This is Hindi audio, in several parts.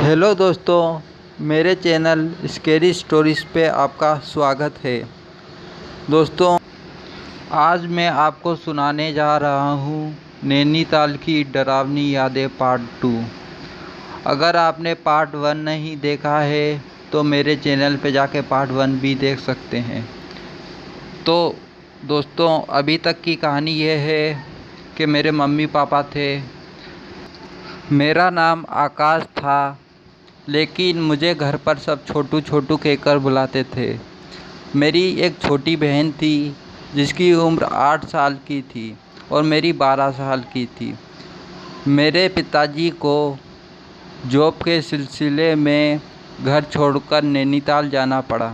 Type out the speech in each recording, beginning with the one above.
हेलो दोस्तों, मेरे चैनल स्केरी स्टोरीज़ पे आपका स्वागत है। दोस्तों, आज मैं आपको सुनाने जा रहा हूँ नैनीताल की डरावनी यादें पार्ट 2। अगर आपने पार्ट 1 नहीं देखा है तो मेरे चैनल पे जाके पार्ट 1 भी देख सकते हैं। तो दोस्तों, अभी तक की कहानी ये है कि मेरे मम्मी पापा थे। मेरा नाम आकाश था, लेकिन मुझे घर पर सब छोटू छोटू कहकर बुलाते थे। मेरी एक छोटी बहन थी जिसकी उम्र 8 साल की थी और मेरी 12 साल की थी। मेरे पिताजी को जॉब के सिलसिले में घर छोड़कर नैनीताल जाना पड़ा।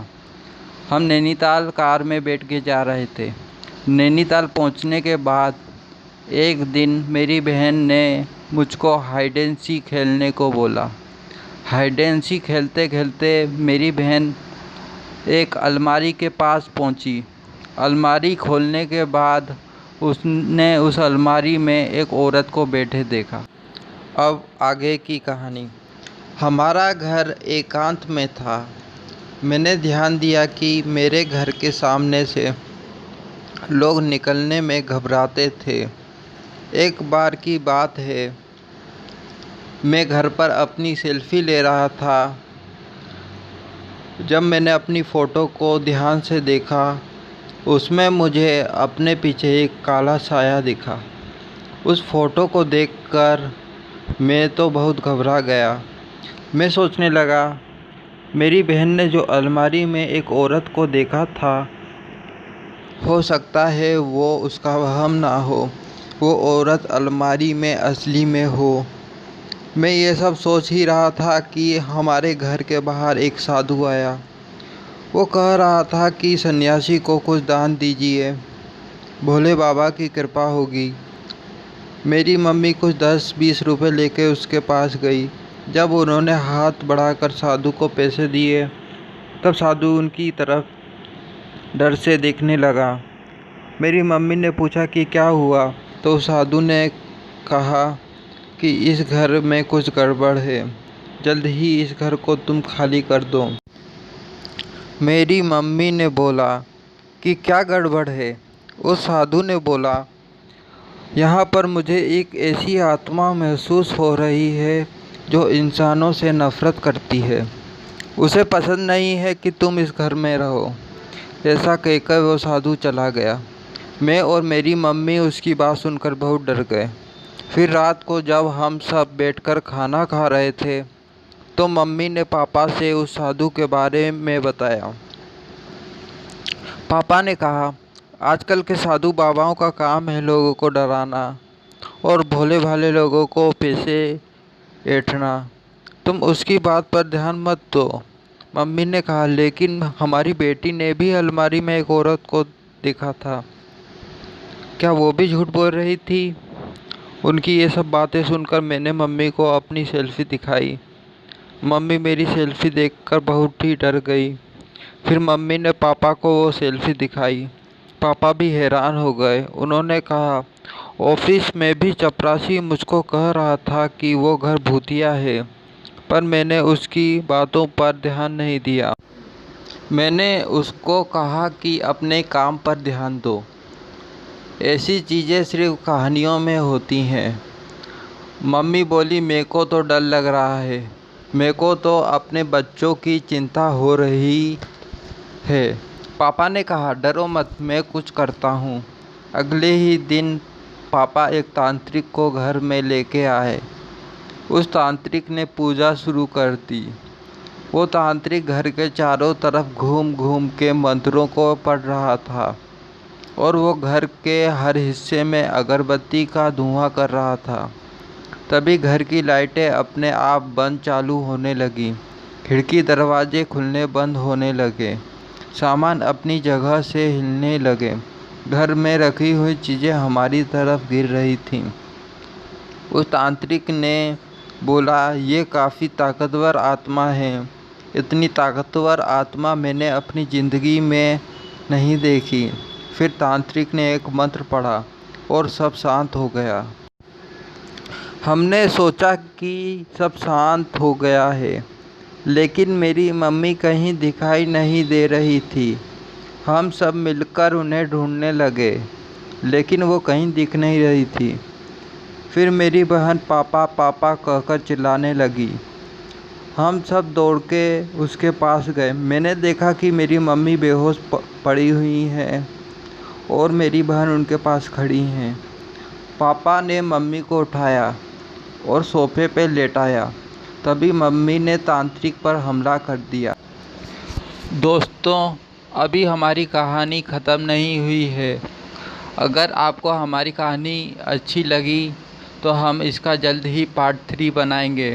हम नैनीताल कार में बैठ के जा रहे थे। नैनीताल पहुंचने के बाद एक दिन मेरी बहन ने मुझको हाइड एंड सीक खेलने को बोला। हाइड एंड सीक खेलते खेलते मेरी बहन एक अलमारी के पास पहुंची। अलमारी खोलने के बाद उसने उस अलमारी में एक औरत को बैठे देखा। अब आगे की कहानी। हमारा घर एकांत में था। मैंने ध्यान दिया कि मेरे घर के सामने से लोग निकलने में घबराते थे। एक बार की बात है, मैं घर पर अपनी सेल्फ़ी ले रहा था। जब मैंने अपनी फ़ोटो को ध्यान से देखा, उसमें मुझे अपने पीछे एक काला साया दिखा। उस फ़ोटो को देखकर मैं तो बहुत घबरा गया। मैं सोचने लगा, मेरी बहन ने जो अलमारी में एक औरत को देखा था, हो सकता है वो उसका वहम ना हो, वो औरत अलमारी में असली में हो। मैं ये सब सोच ही रहा था कि हमारे घर के बाहर एक साधु आया। वो कह रहा था कि सन्यासी को कुछ दान दीजिए, भोले बाबा की कृपा होगी। मेरी मम्मी कुछ 10-20 रुपए लेके उसके पास गई। जब उन्होंने हाथ बढ़ाकर साधु को पैसे दिए, तब साधु उनकी तरफ डर से देखने लगा। मेरी मम्मी ने पूछा कि क्या हुआ, तो साधु ने कहा कि इस घर में कुछ गड़बड़ है, जल्द ही इस घर को तुम खाली कर दो। मेरी मम्मी ने बोला कि क्या गड़बड़ है। उस साधु ने बोला, यहाँ पर मुझे एक ऐसी आत्मा महसूस हो रही है जो इंसानों से नफ़रत करती है। उसे पसंद नहीं है कि तुम इस घर में रहो। ऐसा कहकर वो साधु चला गया। मैं और मेरी मम्मी उसकी बात सुनकर बहुत डर गए। फिर रात को जब हम सब बैठकर खाना खा रहे थे, तो मम्मी ने पापा से उस साधु के बारे में बताया। पापा ने कहा, आजकल के साधु बाबाओं का काम है लोगों को डराना और भोले भाले लोगों को पैसे ऐंठना। तुम उसकी बात पर ध्यान मत दो। मम्मी ने कहा, लेकिन हमारी बेटी ने भी अलमारी में एक औरत को देखा था। क्या वो भी झूठ बोल रही थी? उनकी ये सब बातें सुनकर मैंने मम्मी को अपनी सेल्फ़ी दिखाई। मम्मी मेरी सेल्फ़ी देखकर बहुत ही डर गई। फिर मम्मी ने पापा को वो सेल्फ़ी दिखाई। पापा भी हैरान हो गए। उन्होंने कहा, ऑफिस में भी चपरासी मुझको कह रहा था कि वो घर भूतिया है, पर मैंने उसकी बातों पर ध्यान नहीं दिया। मैंने उसको कहा कि अपने काम पर ध्यान दो। ऐसी चीज़ें सिर्फ कहानियों में होती हैं। मम्मी बोली, मेरे को तो डर लग रहा है। मेरे को तो अपने बच्चों की चिंता हो रही है। पापा ने कहा, डरो मत, मैं कुछ करता हूँ। अगले ही दिन पापा एक तांत्रिक को घर में लेके आए। उस तांत्रिक ने पूजा शुरू कर दी। वो तांत्रिक घर के चारों तरफ घूम घूम के मंत्रों को पढ़ रहा था और वो घर के हर हिस्से में अगरबत्ती का धुआं कर रहा था। तभी घर की लाइटें अपने आप बंद चालू होने लगीं। खिड़की दरवाजे खुलने बंद होने लगे। सामान अपनी जगह से हिलने लगे। घर में रखी हुई चीज़ें हमारी तरफ गिर रही थीं। उस तांत्रिक ने बोला, ये काफ़ी ताकतवर आत्मा है। इतनी ताकतवर आत्मा मैंने अपनी ज़िंदगी में नहीं देखी। फिर तांत्रिक ने एक मंत्र पढ़ा और सब शांत हो गया। हमने सोचा कि सब शांत हो गया है, लेकिन मेरी मम्मी कहीं दिखाई नहीं दे रही थी। हम सब मिलकर उन्हें ढूंढने लगे, लेकिन वो कहीं दिख नहीं रही थी। फिर मेरी बहन पापा पापा कहकर चिल्लाने लगी। हम सब दौड़ के उसके पास गए। मैंने देखा कि मेरी मम्मी बेहोश पड़ी हुई हैं और मेरी बहन उनके पास खड़ी हैं। पापा ने मम्मी को उठाया और सोफे पे लेटाया। तभी मम्मी ने तांत्रिक पर हमला कर दिया। दोस्तों, अभी हमारी कहानी ख़त्म नहीं हुई है। अगर आपको हमारी कहानी अच्छी लगी तो हम इसका जल्द ही पार्ट 3 बनाएंगे।